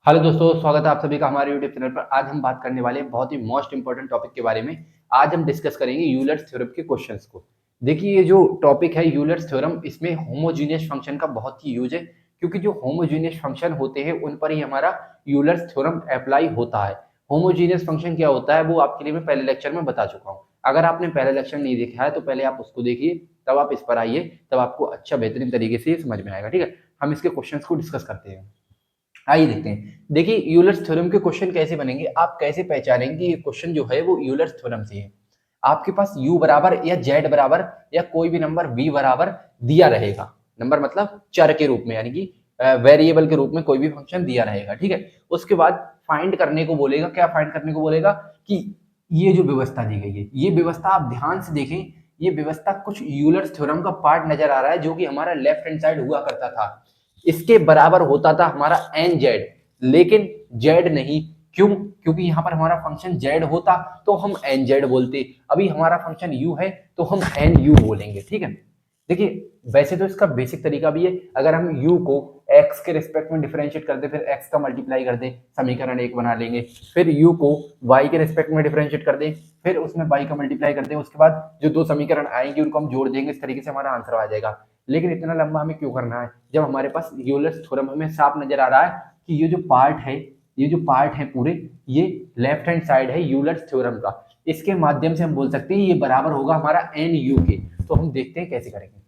Hello दोस्तों, स्वागत है आप सभी का हमारे यूट्यूब चैनल पर। आज हम बात करने वाले हैं बहुत ही मोस्ट इंपॉर्टेंट टॉपिक के बारे में। आज हम डिस्कस करेंगे यूलर्स थ्योरम के क्वेश्चंस को। देखिए, ये जो टॉपिक है यूलर्स थ्योरम, इसमें होमोजीनियस फंक्शन का बहुत ही यूज है, क्योंकि जो होमोजीनियस फंक्शन होते हैं उन पर ही हमारा यूलर्स थ्योरम अप्लाई होता है। होमोजीनियस फंक्शन क्या होता है वो आपके लिए मैं पहले लेक्चर में बता चुका हूँ। अगर आपने पहले लेक्चर नहीं देखा है तो पहले आप उसको देखिए, तब आप इस पर आइए, तब आपको अच्छा बेहतरीन तरीके से समझ में आएगा। ठीक है, हम इसके क्वेश्चंस को डिस्कस करते हैं। आइए देखते हैं। देखिए, यूलर्स थ्योरम के क्वेश्चन कैसे बनेंगे, आप कैसे पहचानेंगे ये क्वेश्चन जो है वो यूलर्स थ्योरम से है। आपके पास u बराबर या z बराबर या कोई भी नंबर v बराबर दिया रहेगा। नंबर मतलब चर के रूप में, यानी कि वेरिएबल के रूप में कोई भी फंक्शन दिया रहेगा। ठीक है, उसके बाद फाइंड करने को बोलेगा। क्या फाइंड करने को बोलेगा कि ये जो व्यवस्था दी गई है, ये व्यवस्था आप ध्यान से देखें, ये व्यवस्था कुछ यूलर्स थ्योरम का पार्ट नजर आ रहा है जो कि हमारा लेफ्ट हैंड साइड हुआ करता था। इसके बराबर होता था हमारा एन जेड, लेकिन जेड नहीं। क्यों? क्योंकि यहाँ पर हमारा फंक्शन जेड होता तो हम एन जेड बोलते। अभी हमारा फंक्शन यू है तो हम एन यू बोलेंगे। ठीक है, देखिए, वैसे तो इसका बेसिक तरीका भी है। अगर हम u को x के रिस्पेक्ट में डिफरेंशिएट कर दे, फिर x का मल्टीप्लाई कर दे, समीकरण एक बना लेंगे। फिर u को y के रिस्पेक्ट में डिफरेंशिएट कर दे, फिर उसमें y का मल्टीप्लाई कर दे। उसके बाद जो दो समीकरण आएंगे उनको हम जोड़ देंगे। इस तरीके से हमारा आंसर आ जाएगा। लेकिन इतना लंबा हमें क्यों करना है, जब हमारे पास यूलर्स थ्योरम हमें साफ नजर आ रहा है कि ये जो पार्ट है पूरे, ये लेफ्ट हैंड साइड है यूलर्स थ्योरम का। इसके माध्यम से हम बोल सकते हैं ये बराबर होगा हमारा एन यू के। तो हम देखते हैं कैसे करेंगे।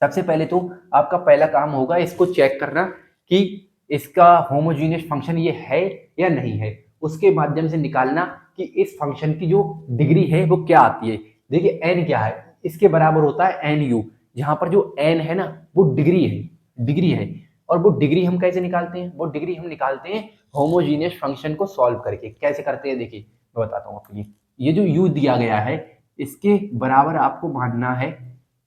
सबसे पहले तो आपका पहला काम होगा इसको चेक करना कि इसका होमोजीनियस फंक्शन ये है या नहीं है। उसके माध्यम से निकालना कि इस फंक्शन की जो डिग्री है वो क्या आती है। देखिए, एन क्या है, इसके बराबर होता है एन यू। जहां पर जो एन है ना, वो डिग्री है। और वो डिग्री हम कैसे निकालते हैं? वो डिग्री हम निकालते हैं होमोजीनियस फंक्शन को सॉल्व करके। कैसे करते हैं देखिए, मैं बताता हूँ आपके लिए। ये जो यू दिया गया है, इसके बराबर आपको मानना है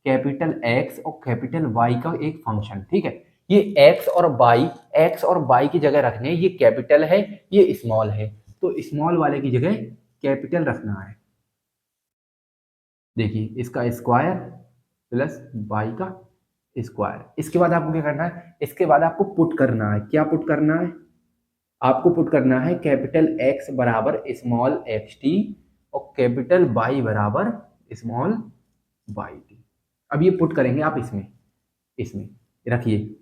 कैपिटल एक्स और कैपिटल वाई का एक फंक्शन। ठीक है, ये एक्स और वाई की जगह रखने, ये कैपिटल है, ये स्मॉल है, तो स्मॉल वाले की जगह कैपिटल रखना है। देखिए, इसका स्क्वायर प्लस वाई का स्क्वायर। इसके बाद आपको क्या करना है, इसके बाद आपको पुट करना है। क्या पुट करना है? आपको पुट करना है कैपिटल एक्स बराबर स्मॉल एक्स टी और कैपिटल वाई बराबर स्मॉल वाई टी। अब ये पुट करेंगे आप इसमें, इसमें रखिए,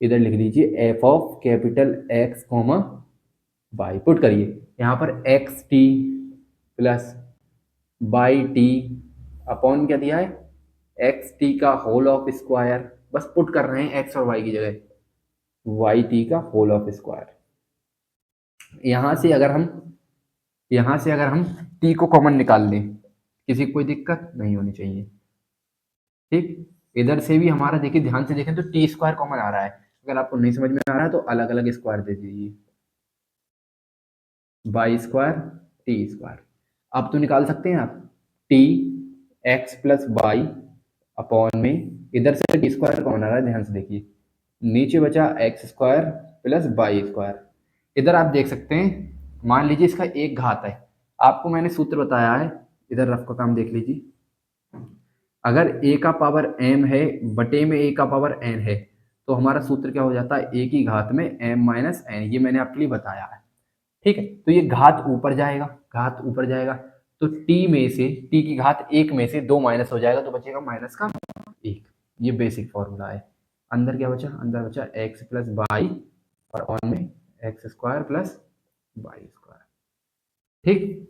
इधर लिख दीजिए F of capital x comma Y. Put करिए, यहाँ पर X T plus Y T upon क्या दिया है, एक्स टी का होल ऑफ स्क्वायर। बस पुट कर रहे हैं एक्स और वाई की जगह वाई टी का होल ऑफ स्क्वायर। यहाँ से अगर हम टी को कॉमन निकाल लें, किसी को कोई दिक्कत नहीं होनी चाहिए। ठीक, इधर से भी हमारा देखिए, ध्यान से देखें तो टी स्क्वायर कॉमन आ रहा है। अगर आपको नहीं समझ में आ रहा है तो अलग अलग स्क्वायर दे दीजिए, बाई स्क्वायर टी स्क्वायर। अब तो निकाल सकते हैं आप T X plus Y upon में, इधर से टी स्क्वायर कॉमन आ रहा है, ध्यान से देखिए। नीचे बचा X square plus Y square. इधर आप देख सकते हैं, मान लीजिए इसका एक घात है। आपको मैंने सूत्र बताया है, इधर रफ का काम देख लीजिए। अगर a का पावर m है बटे में a का पावर n है, तो हमारा सूत्र क्या हो जाता है, a की घात में m माइनस n। ये मैंने आपके लिए बताया है। ठीक है, तो ये घात ऊपर जाएगा, घात ऊपर जाएगा, तो t में से, t की घात एक में से दो माइनस हो जाएगा, तो बचेगा माइनस का एक। ये बेसिक फॉर्मूला है। अंदर क्या बचा, अंदर बचा एक्स प्लस वाई और ऑन में x square plus Y square. ठीक,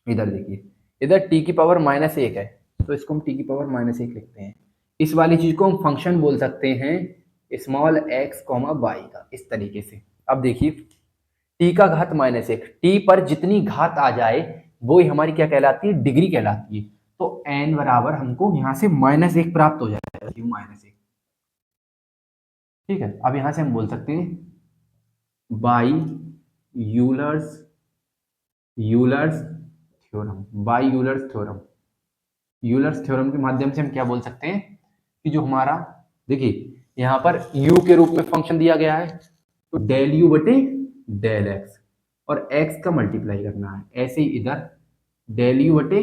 इधर देखिए, इधर t की पावर माइनस एक है, तो इसको हम t की पावर माइनस एक लिखते हैं। इस वाली चीज को हम फंक्शन बोल सकते हैं स्मॉल एक्स कॉमा वाई का, इस तरीके से। अब देखिए, t का घात माइनस एक, t पर जितनी घात आ जाए वो ही हमारी क्या कहलाती है, डिग्री कहलाती है। तो n बराबर हमको यहाँ से माइनस एक प्राप्त हो जाएगा, माइनस एक। ठीक है, अब यहाँ से हम बोल सकते हैं by Euler's Euler's theorem, by Euler's theorem. Euler's theorem के माध्यम से हम क्या बोल सकते हैं कि जो हमारा, देखिए, यहाँ पर u के रूप में फंक्शन दिया गया है, तो डेल यू बटे डेल एक्स और x का मल्टीप्लाई करना है। ऐसे ही इधर डेल यू बटे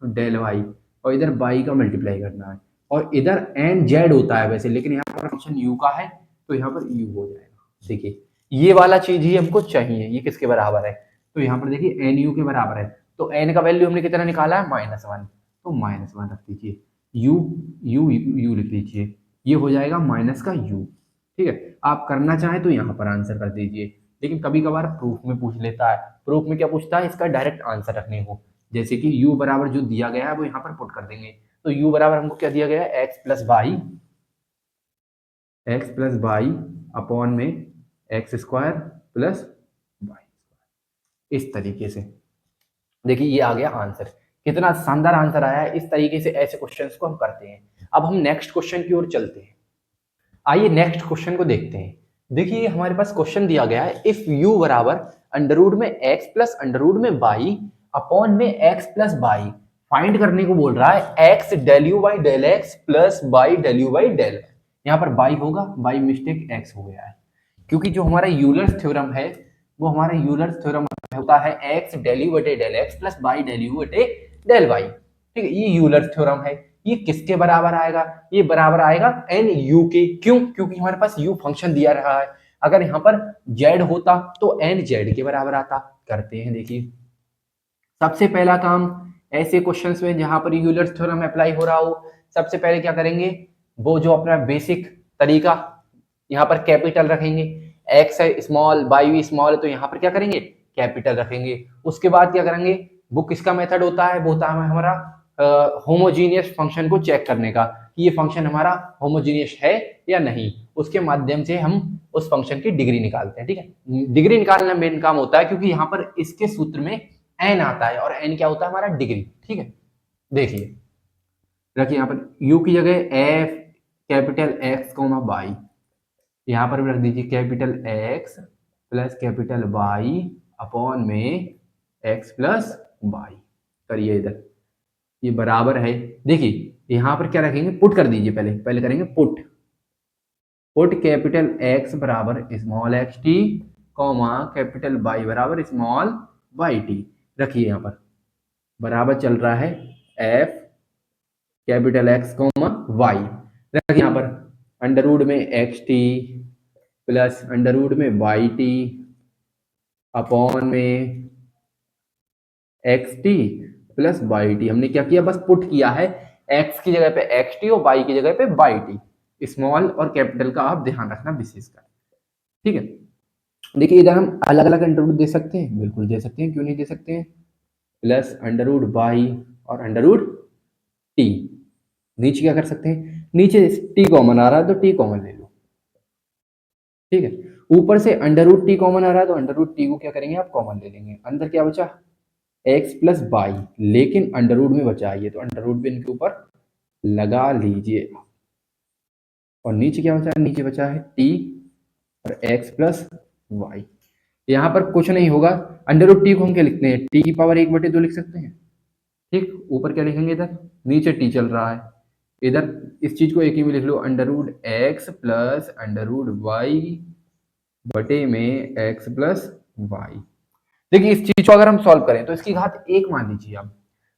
डेल वाई और इधर y का मल्टीप्लाई करना है। और इधर एन जेड होता है वैसे, लेकिन यहाँ पर फंक्शन u का है तो यहाँ पर u हो जाएगा। देखिए ये वाला चीज ही हमको चाहिए, ये किसके बराबर है, तो यहाँ पर देखिए एन यू के बराबर है, तो एन का वैल्यू हमने कितना निकाला है -1, तो -1 रख दीजिए, यू यू यू लिख लीजिए, ये हो जाएगा माइनस का यू। ठीक है, आप करना चाहें तो यहाँ पर आंसर कर दीजिए, लेकिन कभी कभार प्रूफ में पूछ लेता है, प्रूफ में क्या पूछता है, इसका डायरेक्ट आंसर रखने को, जैसे कि u बराबर जो दिया गया है वो यहाँ पर पुट कर देंगे, तो u बराबर हमको क्या दिया गया है, एक्स प्लस वाई अपॉन में एक्स स्क्वायर प्लस वाई, इस तरीके से। देखिए ये आ गया आंसर, कितना शानदार आंसर आया है। इस तरीके से ऐसे क्वेश्चंस को हम करते हैं। अब हम नेक्स्ट क्वेश्चन की ओर चलते हैं, आइए नेक्स्ट क्वेश्चन को देखते हैं। देखिए हमारे पास क्वेश्चन दिया गया है, इफ u बराबर अंडर रूट में x प्लस अंडर रूट में y अपॉन में x प्लस y, फाइंड करने को बोल रहा है x del U by del X plus y del U by del, यहाँ पर y होगा, बाई मिस्टेक x हो गया है, क्योंकि जो हमारा यूलर्स थ्योरम है वो हमारा यूलर्स थ्योरम होता है x डेल यू बटे del X plus y del U बटे डेल y। ठीक है, ये यूलर्स थ्योरम है, ये किसके बराबर आएगा, ये बराबर आएगा एन यू के, क्यों, क्योंकि हमारे पास यू फंक्शन दिया रहा है, अगर यहाँ पर जेड होता तो एन जेड के बराबर आता। करते हैं, देखिए सबसे पहला काम ऐसे क्वेश्चंस में जहां पर यूलर्स थ्योरम अप्लाई हो रहा हो, सबसे पहले क्या करेंगे, वो जो अपना बेसिक तरीका, यहाँ पर कैपिटल रखेंगे, एक्स है स्मॉल, वाई भी स्मॉल है, तो यहाँ पर क्या करेंगे, कैपिटल रखेंगे। उसके बाद क्या करेंगे, वो किसका मेथड होता है, वो होता है हमारा होमोजीनियस फंक्शन को चेक करने का, कि ये फंक्शन हमारा होमोजीनियस है या नहीं, उसके माध्यम से हम उस फंक्शन की डिग्री निकालते हैं। ठीक है, डिग्री निकालना मेन काम होता है, क्योंकि यहाँ पर इसके सूत्र में एन आता है, और एन क्या होता है, हमारा डिग्री। ठीक है, देखिए रखिए यहाँ पर u की जगह F capital X comma Y, यहाँ पर भी रख दीजिए capital X plus capital Y upon में एक्स प्लस वाई, करिए इधर, ये बराबर है। देखिए यहाँ पर क्या रखेंगे, पुट कर दीजिए, पहले पहले करेंगे पुट, पुट कैपिटल एक्स बराबर small X T comma capital Y बराबर स्मॉल वाई टी, रखिए यहाँ पर बराबर चल रहा है F capital x comma Y, रखिए यहाँ पर अंडर रूट में X T plus under root में वाई टी अपॉन में X T plus Y T. हमने क्या किया, बस पुट किया है, एक्स की जगह पे एक्स टी और वाई की जगह पे वाई टी, स्मॉल और कैपिटल का आप ध्यान रखना विशेषकर। ठीक है, देखिए इधर हम अलग अलग अंडर रूट दे सकते हैं, बिल्कुल दे सकते हैं, क्यों नहीं दे सकते हैं, प्लस अंडर रूट वाई और अंडर रूट टी, नीचे क्या कर सकते हैं, नीचे टी कॉमन आ रहा है तो टी कॉमन ले लो। ठीक है, ऊपर से अंडर रूट टी कॉमन आ रहा है तो अंडर रूट टी को क्या करेंगे, आप कॉमन ले लेंगे, अंदर क्या बचा एक्स प्लस वाई, लेकिन अंडर रूट में बचा है, तो अंडर रूट भी इनके ऊपर लगा लीजिए, और नीचे क्या बचा है, नीचे बचा है टी और एक्स प्लस वाई, यहाँ पर कुछ नहीं होगा, अंडर रूट टी को हम क्या लिखते हैं, टी की पावर 1/2 लिख सकते हैं। ठीक, ऊपर क्या लिखेंगे, इधर नीचे टी चल रहा है, इधर इस चीज को एक ही में लिख लो, under root x plus under root Y बटे में एक्स प्लस वाई। देखिए इस चीज को अगर हम सॉल्व करें तो इसकी घात 1 मान लीजिए आप,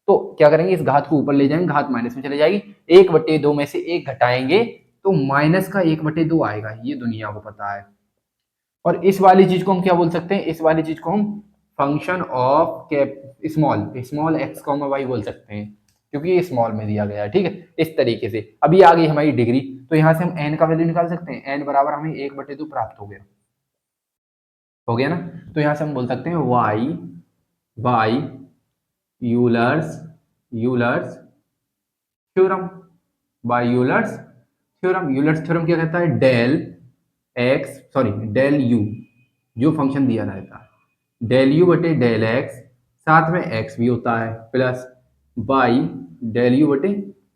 तो क्या करेंगे, इस घात को ऊपर ले जाएंगे, घात माइनस में चले जाएगी, 1/2 में से 1 घटाएंगे तो माइनस का 1/2 आएगा, ये दुनिया को पता है। और इस वाली चीज को हम क्या बोल सकते हैं, इस वाली चीज को हम function of cap small small X comma Y बोल सकते हैं, क्योंकि ये स्मॉल में दिया गया है। ठीक है, इस तरीके से अभी आ गई हमारी डिग्री, तो यहाँ से हम एन का वैल्यू निकाल सकते हैं, एन बराबर हमें 1/2 प्राप्त हो गया ना, तो यहाँ से हम बोल सकते हैं Y by Euler's Euler's theorem, by Euler's theorem. Euler's theorem क्या कहता है, del X sorry del U, जो फंक्शन दिया रहता है, डेल यू बटे डेल एक्स, साथ में एक्स भी होता है, प्लस बाई डेल यू बटे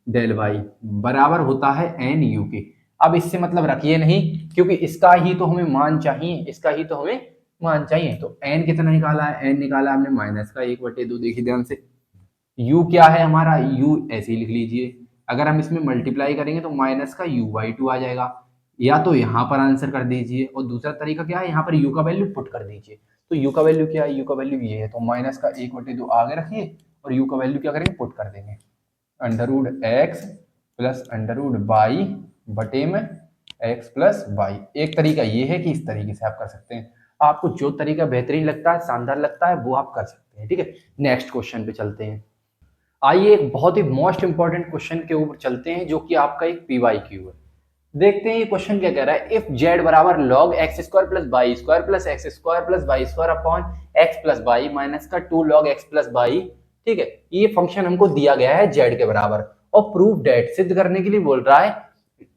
डेल वाई बराबर होता है एन यू के। अब इससे मतलब रखिए नहीं, क्योंकि इसका ही तो हमें मान चाहिए, इसका ही तो हमें मान चाहिए, तो एन कितना निकाला है, एन निकाला हमने माइनस का 1/2, देखिए ध्यान से, u क्या है हमारा, u ऐसे ही लिख लीजिए, अगर हम इसमें मल्टीप्लाई करेंगे तो माइनस का u/2 आ जाएगा, या तो यहाँ पर आंसर कर दीजिए, और दूसरा तरीका क्या है, यहाँ पर u का वैल्यू पुट कर दीजिए, तो u का वैल्यू क्या है, u का वैल्यू ये है, तो माइनस का 1/2 आगे रखिए, और u का वैल्यू क्या करेंगे, पुट कर देंगे, under root x plus under root Y बटे में एक्स प्लस वाई। एक तरीका ये है कि इस तरीके से आप कर सकते हैं, आपको जो तरीका बेहतरीन लगता है, शानदार लगता है, वो आप कर सकते हैं। ठीक है, नेक्स्ट क्वेश्चन पे चलते हैं। आइए एक बहुत ही मोस्ट इंपॉर्टेंट क्वेश्चन के ऊपर चलते हैं, जो कि आपका एक पीवाई क्यू है। देखते हैं ये क्वेश्चन क्या कह रहा है। इफ जेड बराबर log x square plus Y square plus X square plus Y square upon X plus Y minus का 2 लॉग एक्स प्लस वाई। ठीक है, ये फंक्शन हमको दिया गया है जेड के बराबर, और प्रूफ डेट सिद्ध करने के लिए बोल रहा है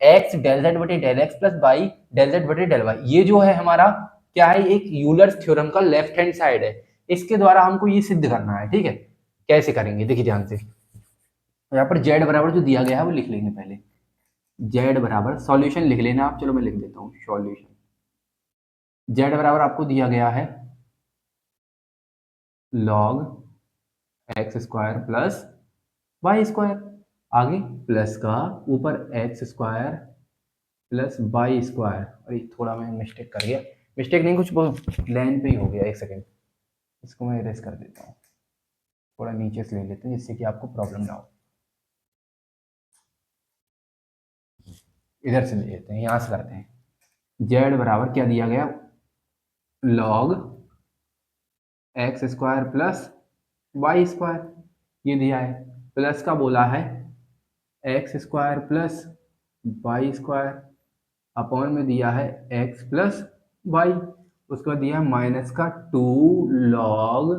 एक्स डेल जेड बटे del X plus Y del Z बटे डेल वाई। ये जो है हमारा क्या है, एक यूलर्स थ्योरम का लेफ्ट हैंड साइड है, इसके द्वारा हमको ये सिद्ध करना है। ठीक है, कैसे करेंगे देखिए ध्यान से। यहाँ पर जेड बराबर जो दिया गया है वो लिख लेंगे पहले। जेड बराबर सॉल्यूशन लिख लेना आप, चलो मैं लिख देता हूँ सॉल्यूशन। जेड बराबर आपको दिया गया है log x square plus Y square, आगे प्लस का ऊपर X square plus Y square. अरे थोड़ा मैं मिस्टेक कर गया, मिस्टेक नहीं कुछ लाइन पे ही हो गया, एक सेकेंड, इसको मैं इरेज कर देता हूँ, थोड़ा नीचे से ले लेते हैं जिससे कि आपको प्रॉब्लम ना हो। इधर से ले लेते हैं, यहाँ से करते हैं। जेड बराबर क्या दिया गया, log x square plus Y square, ये दिया है, प्लस का बोला है x square plus Y square upon में दिया है एक्स प्लस वाई, उसका दिया है माइनस का 2 लॉग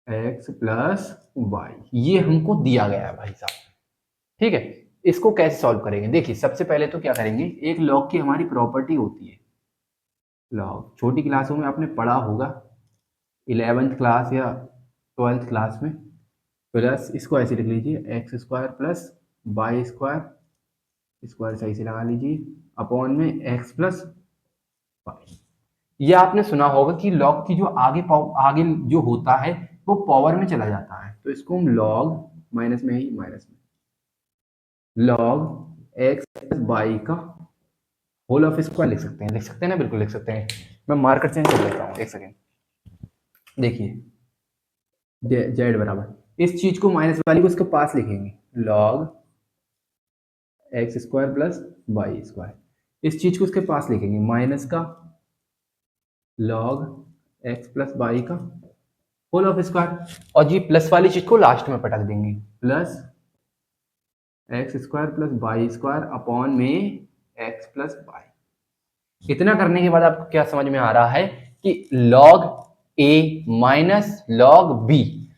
एक्स प्लस वाई। ये हमको दिया गया है भाई साहब। ठीक है, इसको कैसे सॉल्व करेंगे, देखिए सबसे पहले तो क्या करेंगे, एक लॉग की हमारी प्रॉपर्टी होती है, लॉग छोटी क्लासों में आपने पढ़ा होगा, 11th क्लास या 12th क्लास में, प्लस इसको ऐसे लिख लीजिए X square plus Y square, square सही से लगा लीजिए, अपॉन में एक्स प्लस वाई। ये आपने सुना होगा कि लॉग की जो आगे जो होता है वो पावर में चला जाता है, तो इसको हम लॉग माइनस में ही माइनस में लॉग एक्स प्लस वाई का होल ऑफ स्क्वायर लिख सकते हैं, लिख सकते हैं ना, बिल्कुल लिख सकते हैं। मैं मार्कर चेंज कर लेता हूँ, एक सेकेंड। देखिए जेड बराबर इस चीज को माइनस वाली को इसके पास लिखेंगे, log x square plus Y square, इस चीज को इसके पास लिखेंगे माइनस का लॉग एक्स प्लस वाई का होल ऑफ स्क्वायर, और जी प्लस वाली चीज को लास्ट में पटक देंगे, plus X square plus Y square upon में एक्स प्लस वाई। इतना करने के बाद आपको क्या समझ में आ रहा है कि log a minus log b,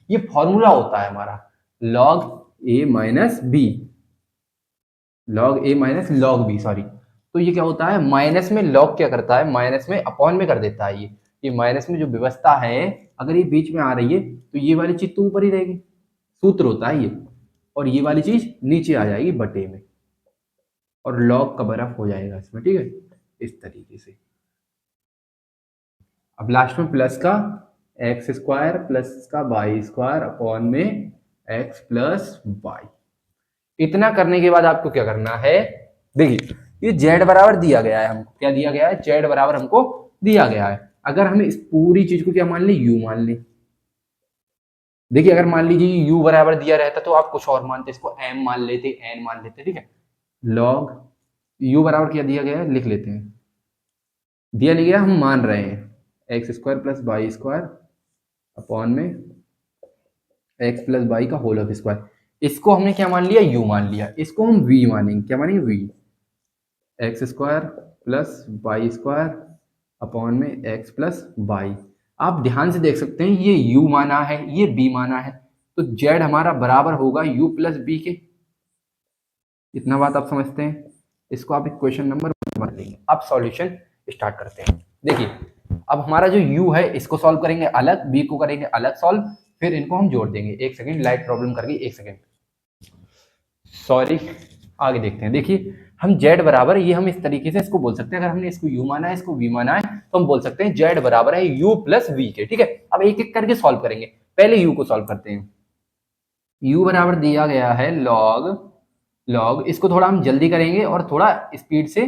ये फॉर्मूला होता है हमारा, log a minus b, log a minus log b, sorry. तो ये क्या होता है, माइनस में log क्या करता है, माइनस में अपॉन में कर देता है। ये माइनस में जो व्यवस्था है, अगर ये बीच में आ रही है तो ये वाली चीज तो ऊपर ही रहेगी, सूत्र होता है ये, और ये वाली चीज नीचे आ जाएगी बटे में, और log का बर्फ हो जाएगा इसमें। ठीक है, इस तरीके से। अब लास्ट में प्लस का एक्स स्क्वायर प्लस का वाई स्क्वायर अपॉन में एक्स प्लस वाई। इतना करने के बाद आपको क्या करना है, देखिए ये जेड बराबर दिया गया है, हमको क्या दिया गया है, जेड बराबर हमको दिया गया है। अगर हमें इस पूरी चीज को क्या मान ले, यू मान ले। देखिए अगर मान लीजिए यू बराबर दिया रहता तो आप कुछ और मानते, इसको एम मान लेते, एन मान लेते। ठीक है, लॉग यू बराबर क्या दिया गया है लिख लेते हैं, दिया नहीं गया, हम मान रहे हैं X square plus Y square upon में एक्स प्लस वाई का होल ऑफ स्क्वायर। इसको हमने क्या मान लिया, यू मान लिया, इसको हम वी मानेंगे, क्या मानेंगे, V, X square plus Y square upon में एक्स प्लस वाई। आप ध्यान से देख सकते हैं ये u माना है, ये b माना है, तो z हमारा बराबर होगा u प्लस बी के। इतना बात आप समझते हैं, इसको आप इक्वेशन नंबर वन लेंगे। अब सॉल्यूशन स्टार्ट करते हैं। देखिए अब हमारा जो u है इसको सॉल्व करेंगे अलग, b को करेंगे अलग सॉल्व, फिर इनको हम जोड़ देंगे। एक सेकेंड, लाइट प्रॉब्लम कर गई, एक सेकेंड, सॉरी। आगे देखते हैं। देखिए हम z बराबर, ये हम इस तरीके से इसको बोल सकते हैं, अगर हमने इसको u माना है, इसको v माना है, तो हम बोल सकते हैं z बराबर है u प्लस v के। ठीक है, अब एक एक करके सॉल्व करेंगे। पहले u को सॉल्व करते हैं। u बराबर दिया गया है लॉग, इसको थोड़ा हम जल्दी करेंगे और थोड़ा स्पीड से,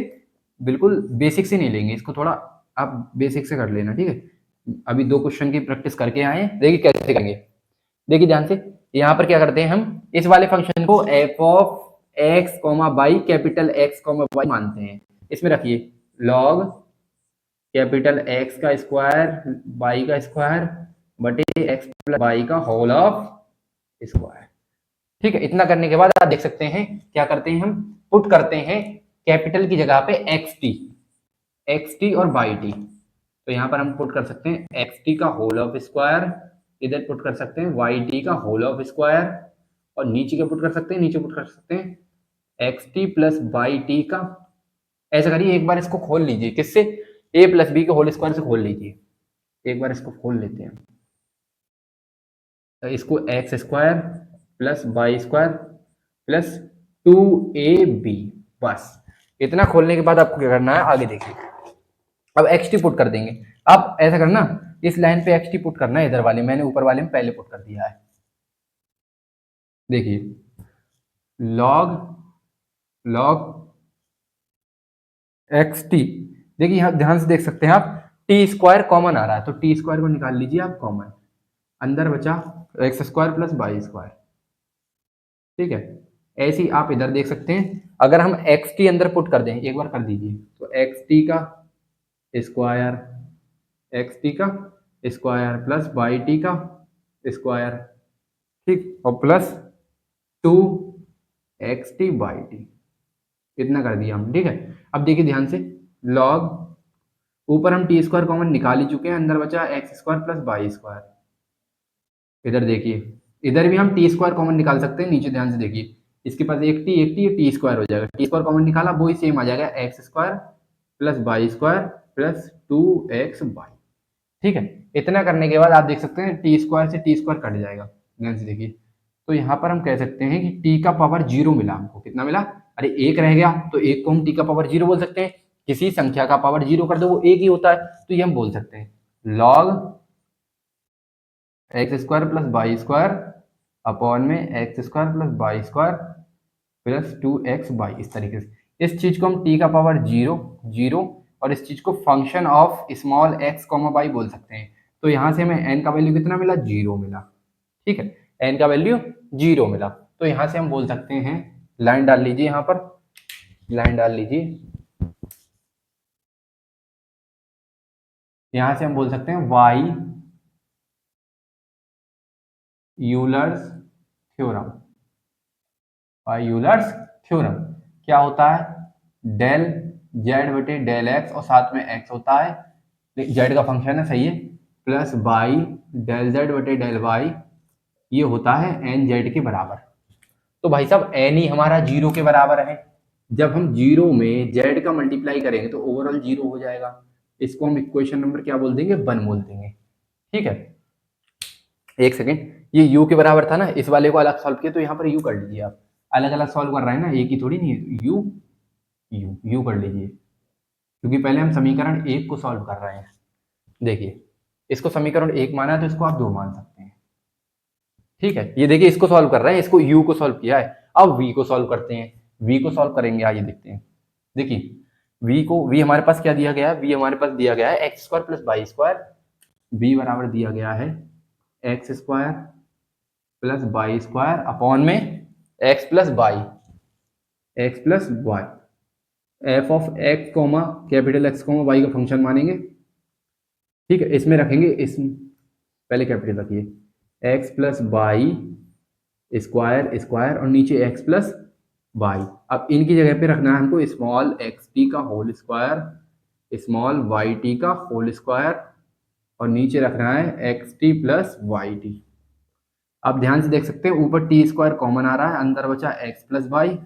बिल्कुल बेसिक से नहीं लेंगे इसको, थोड़ा आप बेसिक से कर लेना। ठीक है, अभी 2 क्वेश्चन की प्रैक्टिस करके आए, देखिए कैसे करेंगे। देखिए ध्यान से, यहाँ पर क्या करते हैं हम, इस वाले फंक्शन को F of x comma Y, capital x comma Y मानते हैं। इसमें रखिए लॉग कैपिटल एक्स का स्क्वायर वाई का स्क्वायर बटे एक्स प्लस वाई का होल ऑफ स्क्वायर। ठीक है, इतना करने के बाद आप देख सकते हैं क्या करते हैं, हम पुट करते हैं कैपिटल की जगह पे एक्स टी और वाई टी। तो यहाँ पर हम पुट कर सकते हैं एक्स टी का होल ऑफ स्क्वायर, इधर पुट कर सकते हैं वाई टी का होल ऑफ स्क्वायर, और नीचे क्या पुट कर सकते हैं, नीचे पुट कर सकते हैं X T plus Y T का। ऐसा करिए एक बार इसको खोल लीजिए, किससे, ए प्लस बी के होल स्क्वायर से खोल लीजिए। एक बार इसको खोल लेते हैं, तो इसको X square plus Y square plus 2ab, बस इतना खोलने के बाद आपको क्या करना है, आगे देखिए। अब एक्स टी पुट कर देंगे। अब ऐसा करना, इस लाइन पे एक्स टी पुट करना है, इधर वाले मैंने ऊपर वाले में पहले पुट कर दिया है। देखिए लॉग एक्स टी, देखिए यहाँ ध्यान से देख सकते हैं आप, टी स्क्वायर कॉमन आ रहा है, तो टी स्क्वायर को निकाल लीजिए आप कॉमन, अंदर बचा X square plus Y square. ठीक है, ऐसे ही आप इधर देख सकते हैं, अगर हम एक्स टी अंदर पुट कर दें, एक बार कर दीजिए, तो एक्स टी का स्क्वायर प्लस वाई टी का स्क्वायर, ठीक, और प्लस 2xty, इतना कर दिया हम। ठीक है, अब देखिए ध्यान से, लॉग ऊपर हम टी स्क्वायर कॉमन निकाल ही चुके हैं, अंदर बचा X square plus Y square. इधर देखिए, इधर भी हम टी स्क्वायर कॉमन निकाल सकते हैं, नीचे ध्यान से देखिए, इसके पास एक टी स्क्वायर हो जाएगा, टी स्क्वायर कॉमन निकाला वो ही सेम आ जाएगा, X square plus Y square plus 2xy। ठीक है, इतना करने के बाद आप देख सकते हैं टी स्क्वायर से टी स्क्वायर कट जाएगा, ध्यान से देखिए। तो यहाँ पर हम कह सकते हैं कि टी का पावर 0 मिला हमको, कितना मिला, अरे एक रह गया, तो एक को हम टी का पावर 0 बोल सकते हैं, किसी संख्या का पावर 0 कर दो वो एक ही होता है, तो ये हम बोल सकते हैं log x square plus Y square upon में x square plus Y square plus 2xy। इस तरीके से इस चीज को हम टी का पावर 0 और इस चीज को function of small X comma Y बोल सकते हैं। तो यहाँ से हमें एन का वैल्यू कितना मिला, 0 मिला। ठीक है, एन का वैल्यू 0 मिला, तो यहाँ से हम बोल सकते हैं, लाइन डाल लीजिए, यहाँ पर लाइन डाल लीजिए, यहाँ से हम बोल सकते हैं Y Euler's theorem. Y Euler's theorem क्या होता है, डेल जेड बटे डेल एक्स और साथ में एक्स होता है, जेड का फंक्शन है, सही है, प्लस वाई डेल जेड बटे डेल वाई, ये होता है एन जेड के बराबर। तो भाई साहब एन ही हमारा 0 के बराबर है, जब हम 0 में जेड का मल्टीप्लाई करेंगे तो ओवरऑल 0 हो जाएगा, इसको हम इक्वेशन नंबर क्या बोल देंगे, 1 बोल देंगे। ठीक है, एक सेकेंड, ये यू के बराबर था ना, इस वाले को अलग सॉल्व किया, तो यहाँ पर यू कर लीजिए आप, अलग अलग सॉल्व कर रहे हैं ना, एक ही थोड़ी नहीं है, यू यू यू कर लीजिए, क्योंकि पहले हम समीकरण 1 को सॉल्व कर रहे हैं। देखिए इसको समीकरण 1 माना है, तो इसको आप 2 मान सकते हैं। ठीक है, ये देखिए इसको सॉल्व कर रहे हैं, इसको यू को सॉल्व किया है, अब वी को सॉल्व करते हैं, वी को सॉल्व करेंगे, आइए देखते हैं। देखिए वी हमारे पास क्या दिया गया है, वी हमारे पास दिया गया है x square plus Y square, v बराबर दिया गया है x square plus Y square upon में x plus y f of x comma capital x comma Y का फंक्शन मानेंगे। ठीक है, इसमें रखेंगे, इस पहले कैपिटल रखिए x plus Y square square और नीचे एक्स प्लस वाई। अब इनकी जगह पे रखना है हमको स्मॉल एक्स टी का whole square small Y T का होल स्क्वायर और नीचे रखना है X T plus Y T. आप ध्यान से देख सकते हैं ऊपर टी स्क्वायर कॉमन आ रहा है, अंदर बचा एक्स प्लस वाई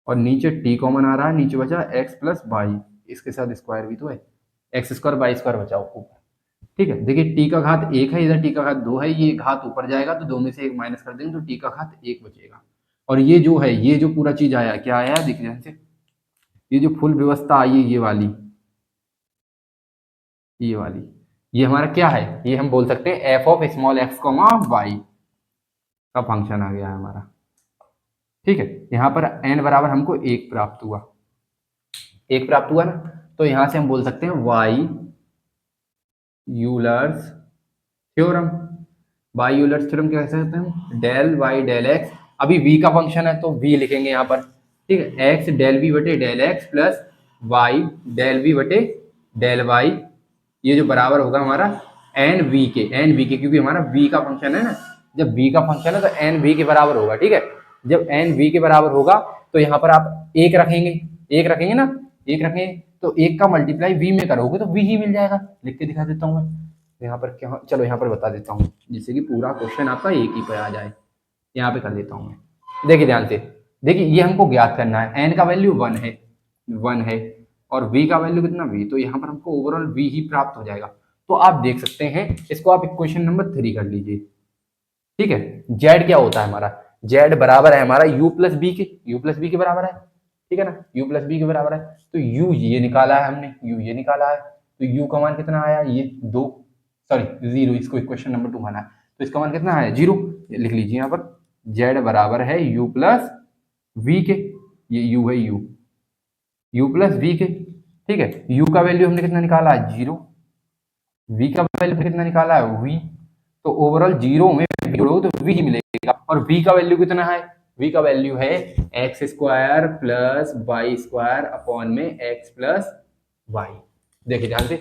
और नीचे टी कॉमन आ रहा है, नीचे बचा एक्स प्लस वाई, इसके साथ स्क्वायर भी तो है, एक्स स्क्वायर वाई स्क्वायर बचा ऊपर। ठीक है, देखिए टी का घात 1 है, इधर टी का घात 2 है, ये घात ऊपर जाएगा तो 2 में से 1 माइनस कर देंगे तो टी का घात 1 बचेगा। और ये जो है, ये जो पूरा चीज आया, क्या आया देखिए ध्यान से, ये जो फुल व्यवस्था आई है, ये वाली ये हमारा क्या है, ये हम बोल सकते हैं F of small X comma Y का फंक्शन आ गया है हमारा। ठीक है, यहाँ पर n बराबर हमको 1 प्राप्त हुआ, 1 प्राप्त हुआ ना, तो यहाँ से हम बोल सकते हैं Y Euler's theorem. Y Euler's theorem क्या कह सकते हैं, डेल वाई डेल एक्स। अभी v का फंक्शन है तो v लिखेंगे यहाँ पर, ठीक है। x डेल v बटे del X plus y del v बटे डेल y, ये जो बराबर होगा हमारा एन वी के, क्योंकि हमारा v का फंक्शन है ना, जब v का फंक्शन है तो एन वी के बराबर होगा, ठीक है। जब एन वी के बराबर होगा तो यहाँ पर आप एक रखेंगे, एक रखेंगे ना, एक रखेंगे तो एक का मल्टीप्लाई v में करोगे तो v ही मिल जाएगा। लिख के दिखा देता हूँ मैं, तो यहाँ पर क्या, चलो यहाँ पर बता देता हूँ जिससे कि पूरा क्वेश्चन आपका एक ही पे आ जाए। यहाँ पे कर देता हूँ मैं, देखिए ध्यान से, देखिए ये हमको ज्ञात करना है, एन का वैल्यू 1 है और v का वैल्यू कितना v, तो यहाँ पर हमको ओवरऑल v ही प्राप्त हो जाएगा। तो आप देख सकते हैं इसको, आप इक्वेशन नंबर 3 कर लीजिए, ठीक है। z क्या होता है हमारा, z बराबर है हमारा u प्लस बी के बराबर है, ठीक है ना, u प्लस बी के बराबर है। तो u ये निकाला है हमने, u ये निकाला है, तो u का मान कितना आया, ये 2, सॉरी 0, इसको इक्वेशन नंबर 2 माना है, तो इसका मान कितना है 0, लिख लीजिए यहाँ पर z बराबर है u प्लस v के, ये u है u प्लस v के, ठीक है। u का वैल्यू हमने कितना निकाला है 0, v का वैल्यू कितना निकाला है v, तो ओवरऑल 0 में v जोड़ोगे तो v ही मिलेगा। और v का वैल्यू कितना है, v का वैल्यू है x square plus Y square upon में एक्स प्लस वाई। देखिए ध्यान से,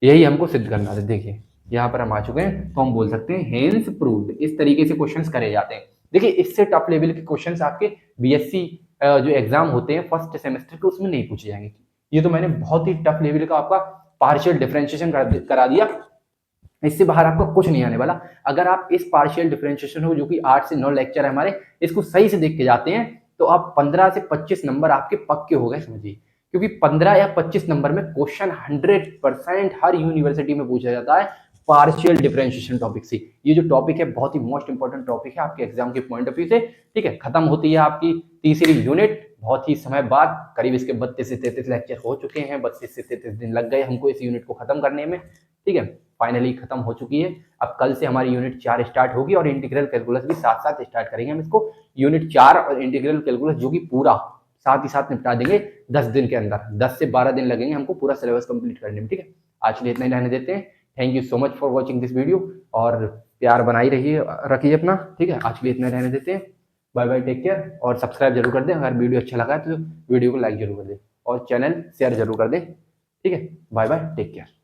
यही हमको सिद्ध करना था। देखिए यहाँ पर हम आ चुके हैं, तो हम बोल सकते हैं हेंस प्रूव्ड। इस तरीके से क्वेश्चंस करे जाते हैं। देखिए इससे टफ लेवल के क्वेश्चंस आपके बीएससी जो एग्जाम होते हैं फर्स्ट सेमेस्टर के, उसमें नहीं पूछे जाएंगे। ये तो मैंने बहुत ही टफ लेवल का आपका पार्शियल डिफरेंशिएशन करा दिया, इससे बाहर आपको कुछ नहीं आने वाला। अगर आप इस पार्शियल डिफरेंशिएशन को, जो कि 8 से 9 लेक्चर है हमारे, इसको सही से देख के जाते हैं तो आप 15 से 25 नंबर आपके पक्के हो गए समझिए। क्योंकि 15 या 25 नंबर में क्वेश्चन 100% हर यूनिवर्सिटी में पूछा जाता है पार्शियल डिफरेंशिएशन टॉपिक से। ये जो टॉपिक है बहुत ही मोस्ट इंपॉर्टेंट टॉपिक है आपके एग्जाम के पॉइंट ऑफ व्यू से, ठीक है। खत्म होती है आपकी तीसरी यूनिट बहुत ही समय बाद, करीब इसके 32 से 33 लेक्चर हो चुके हैं, 32 से 33 दिन लग गए हमको इस यूनिट को खत्म करने में, ठीक है। फाइनली खत्म हो चुकी है। अब कल से हमारी यूनिट 4 स्टार्ट होगी और इंटीग्रल कैलकुलस भी साथ साथ स्टार्ट करेंगे हम इसको। यूनिट 4 और इंटीग्रल कैलकुलस जो कि पूरा साथ ही साथ निपटा देंगे 10 दिन के अंदर, 10 से 12 दिन लगेंगे हमको पूरा सिलेबस कंप्लीट करने में, ठीक है। आज के लिए इतना ही रहने देते हैं। Thank you so much for watching this video, और प्यार बनाई रखिए अपना, ठीक है। आज के लिए इतना ही रहने देते हैं। बाय बाय, टेक केयर, और सब्सक्राइब जरूर कर दें। अगर वीडियो अच्छा लगा है तो वीडियो को लाइक जरूर कर दें और चैनल शेयर जरूर कर दें, ठीक है। Bye bye, take care.